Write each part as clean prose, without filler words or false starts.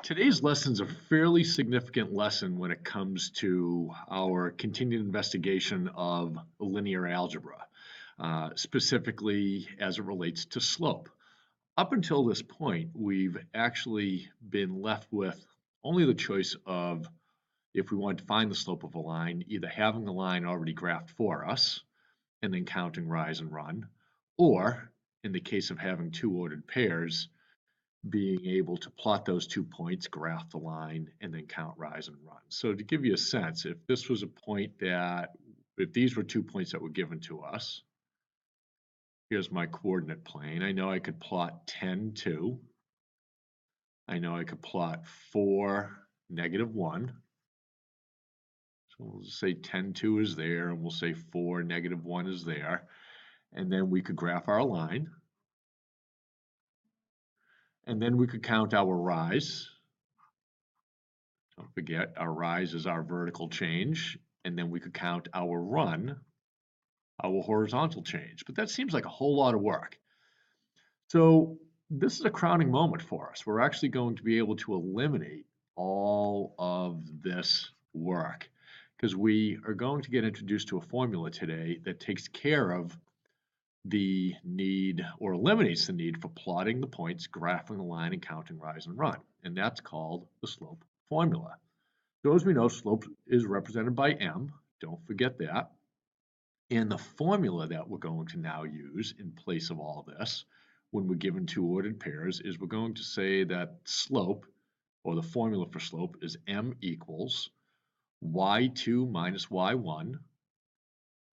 Today's lesson is a fairly significant lesson when it comes to our continued investigation of linear algebra, specifically as it relates to slope. Up until this point, we've actually been left with only the choice of, if we want to find the slope of a line, either having the line already graphed for us and then counting rise and run, or in the case of having two ordered pairs, being able to plot those 2 points, graph the line, and then count rise and run. So to give you a sense, if this was a point if these were 2 points that were given to us, here's my coordinate plane. I know I could plot 10, 2. I know I could plot 4, -1. So we'll just say 10, 2 is there, and we'll say 4, -1 is there. And then we could graph our line. And then we could count our rise. Don't forget, our rise is our vertical change, and then we could count our run, our horizontal change. But that seems like a whole lot of work. So this is a crowning moment for us. We're actually going to be able to eliminate all of this work because we are going to get introduced to a formula today that takes care of the need or eliminates the need for plotting the points, graphing the line, and counting rise and run. And that's called the slope formula. So as we know, slope is represented by m. Don't forget that. And the formula that we're going to now use in place of all this when we're given two ordered pairs is we're going to say that slope, or the formula for slope, is m equals y2 minus y1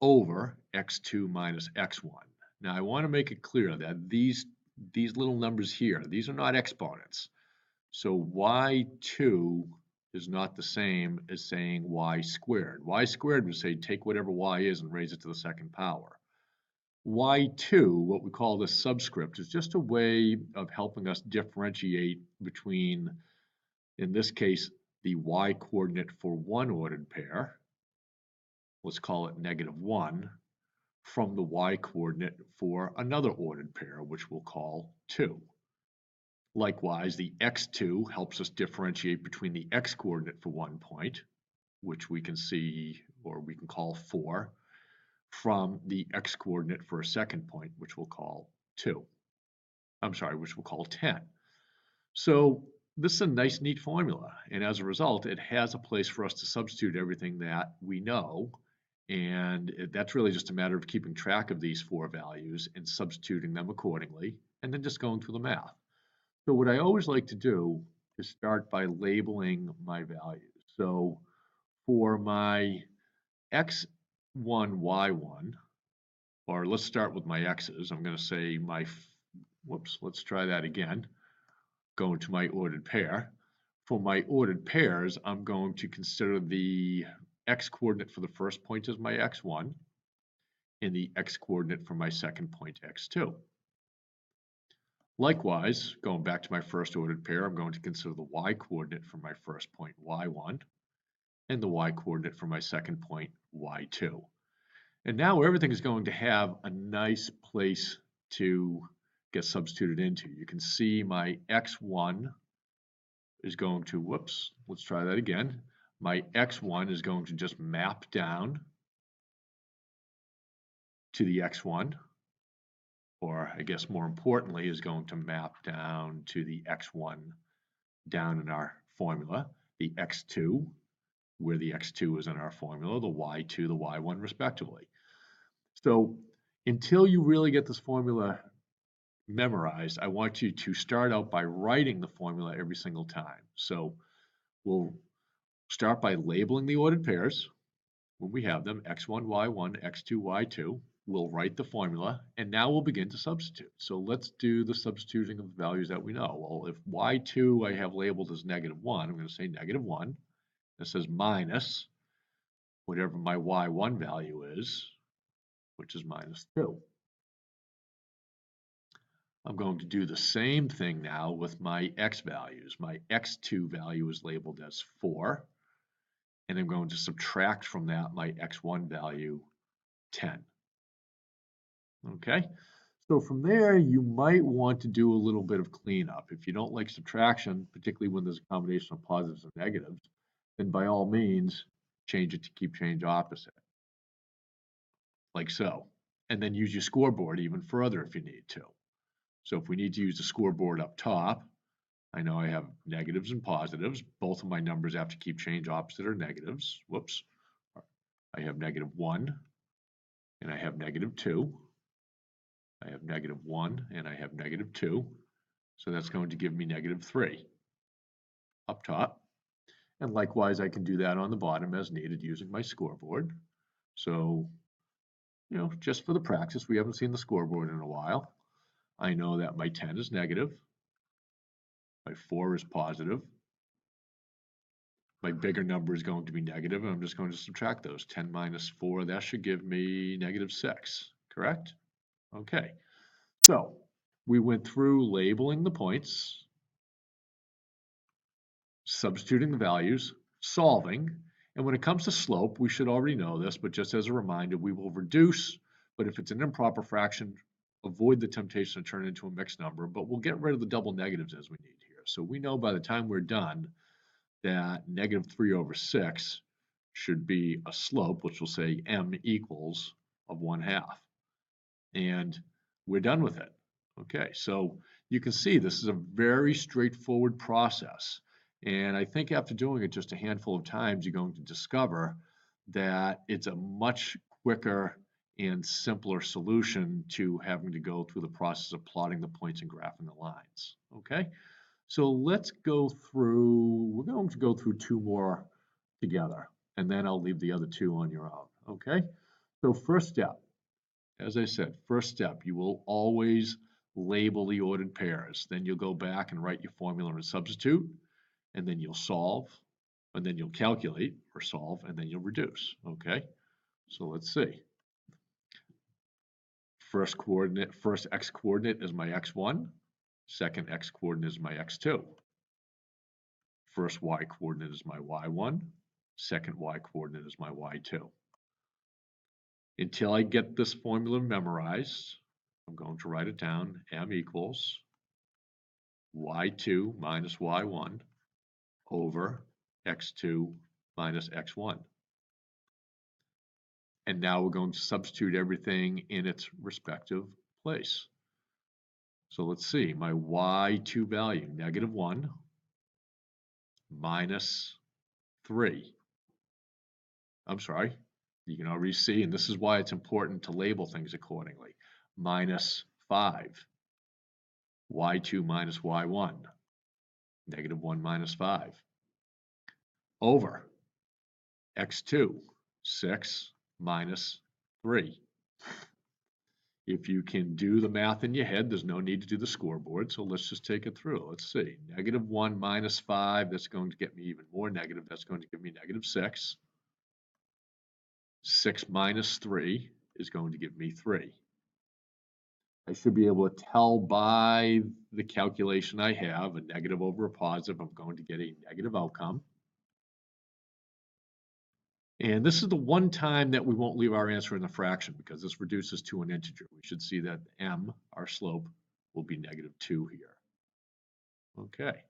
over x2 minus x1. Now I want to make it clear that these little numbers here, these are not exponents. So y2 is not the same as saying y squared. Y squared would say take whatever y is and raise it to the second power. Y2, what we call the subscript, is just a way of helping us differentiate between, in this case, the y coordinate for one ordered pair, let's call it -1, from the y coordinate for another ordered pair, which we'll call 2. Likewise, the x2 helps us differentiate between the x coordinate for one point, which we can see, or we can call 4, from the x coordinate for a second point, which we'll call 2. Which we'll call 10. So this is a nice, neat formula, and as a result, it has a place for us to substitute everything that we know, and that's really just a matter of keeping track of these 4 values and substituting them accordingly, and then just going through the math. So what I always like to do is start by labeling my values. So for my x1, y1, or let's start with my x's, I'm going to say let's try that again. Go to my ordered pair. For my ordered pairs, I'm going to consider the x coordinate for the first point as my x1 and the x coordinate for my second point, x2. Likewise, going back to my first ordered pair, I'm going to consider the y coordinate for my first point, y1, and the y coordinate for my second point, y2. And now everything is going to have a nice place to get substituted into. You can see my x1 is going to, let's try that again. My x1 is going to just map down to the x1, or I guess more importantly is going to map down to the x1 down in our formula, the x2, where the x2 is in our formula, the y2, the y1 respectively. So until you really get this formula memorized, I want you to start out by writing the formula every single time. So we'll start by labeling the ordered pairs when we have them, x1, y1, x2, y2. We'll write the formula, and now we'll begin to substitute. So let's do the substituting of the values that we know. Well, if y2 I have labeled as -1, I'm going to say -1. This says minus whatever my y1 value is, which is -2. I'm going to do the same thing now with my x values. My x2 value is labeled as 4, and I'm going to subtract from that my x1 value, 10. Okay, So from there, you might want to do a little bit of cleanup. If you don't like subtraction, particularly when there's a combination of positives and negatives, then by all means, change it to keep change opposite, like so. And then use your scoreboard even further if you need to. So if we need to use the scoreboard up top, I know I have negatives and positives. Both of my numbers have to keep change opposite are negatives. Whoops. I have -1 and I have -2. I have -1 and I have -2. So that's going to give me -3 up top. And likewise, I can do that on the bottom as needed using my scoreboard. So, just for the practice, we haven't seen the scoreboard in a while. I know that my 10 is negative, my 4 is positive, my bigger number is going to be negative, and I'm just going to subtract those. 10 minus 4, that should give me -6, correct? Okay, so we went through labeling the points, substituting the values, solving, and when it comes to slope, we should already know this, but just as a reminder, we will reduce, but if it's an improper fraction, avoid the temptation to turn it into a mixed number, but we'll get rid of the double negatives as we need here. So we know by the time we're done that -3/6 should be a slope, which will say m equals of 1/2. And we're done with it. Okay, so you can see this is a very straightforward process. And I think after doing it just a handful of times, you're going to discover that it's a much quicker and simpler solution to having to go through the process of plotting the points and graphing the lines. Okay, so let's go through, we're going to go through 2 more together, and then I'll leave the other 2 on your own. Okay, so first step. As I said, first step, you will always label the ordered pairs. Then you'll go back and write your formula and substitute, and then you'll solve, and then you'll calculate or solve, and then you'll reduce, okay? So let's see. First x coordinate is my x1. Second x coordinate is my x2. First y coordinate is my y1. Second y coordinate is my y2. Until I get this formula memorized, I'm going to write it down. M equals y2 minus y1 over x2 minus x1. And now we're going to substitute everything in its respective place. So let's see, my y2 value, -1 minus 3. I'm sorry, you can already see, and this is why it's important to label things accordingly. Minus 5. Y2 minus y1, -1 minus 5, over x2, 6 minus 3. If you can do the math in your head, there's no need to do the scoreboard, so let's just take it through. Let's see, -1 minus 5, that's going to get me even more negative. That's going to give me -6. 6 minus 3 is going to give me 3. I should be able to tell by the calculation I have, a negative over a positive, I'm going to get a negative outcome. And this is the one time that we won't leave our answer in a fraction because this reduces to an integer. We should see that m, our slope, will be -2 here. Okay,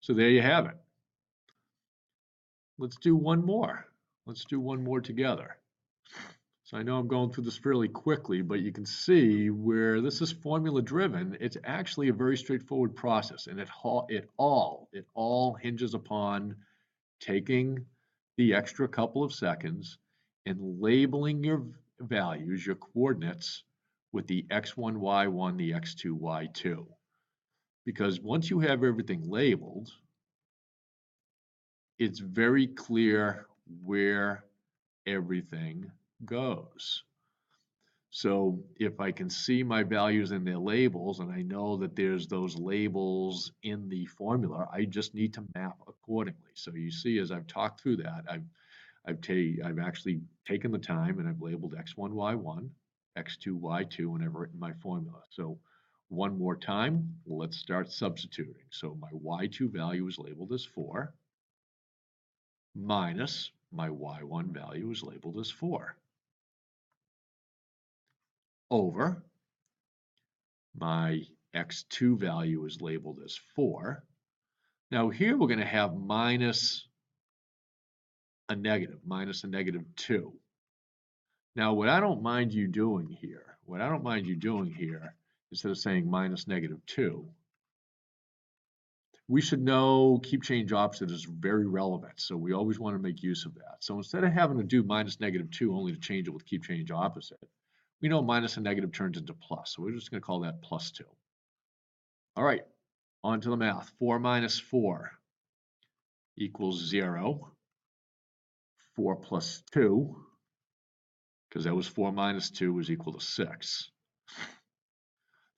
so there you have it. Let's do one more. Let's do one more together. So I know I'm going through this fairly quickly, but you can see where this is formula driven, it's actually a very straightforward process, and it all hinges upon taking the extra couple of seconds and labeling your values, your coordinates, with the x1, y1, the x2, y2. Because once you have everything labeled, it's very clear where everything goes. So if I can see my values in their labels and I know that there's those labels in the formula, I just need to map accordingly. So you see, as I've talked through that, I've actually taken the time and I've labeled x1, y1, x2, y2, and I've written my formula. So one more time, let's start substituting. So my y2 value is labeled as 4, minus my y1 value is labeled as 4, over My x2 value is labeled as 4. Now here we're going to have minus a negative 2. Now what I don't mind you doing here, instead of saying minus negative 2, we should know keep change opposite is very relevant, so we always want to make use of that. So instead of having to do minus negative 2 only to change it with keep change opposite, we know minus and negative turns into plus, so we're just going to call that plus 2. All right, on to the math. 4 minus 4 equals 0. 4 plus 2, because that was 4 minus 2, is equal to 6.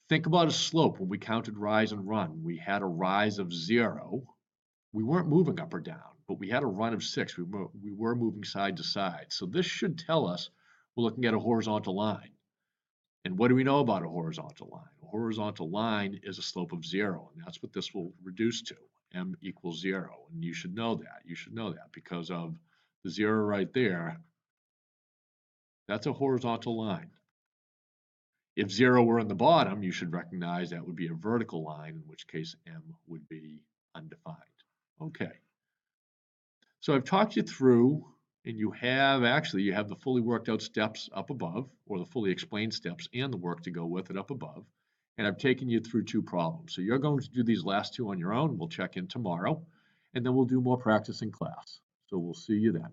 Think about a slope. When we counted rise and run, we had a rise of 0. We weren't moving up or down, but we had a run of 6. We were moving side to side. So this should tell us we're looking at a horizontal line. And what do we know about a horizontal line? A horizontal line is a slope of 0, and that's what this will reduce to. M equals 0, and you should know that. You should know that because of the 0 right there. That's a horizontal line. If 0 were in the bottom, you should recognize that would be a vertical line, in which case M would be undefined. Okay. So I've talked you through, and you have the fully worked out steps up above, or the fully explained steps and the work to go with it up above. And I've taken you through 2 problems. So you're going to do these last 2 on your own. We'll check in tomorrow, and then we'll do more practice in class. So we'll see you then.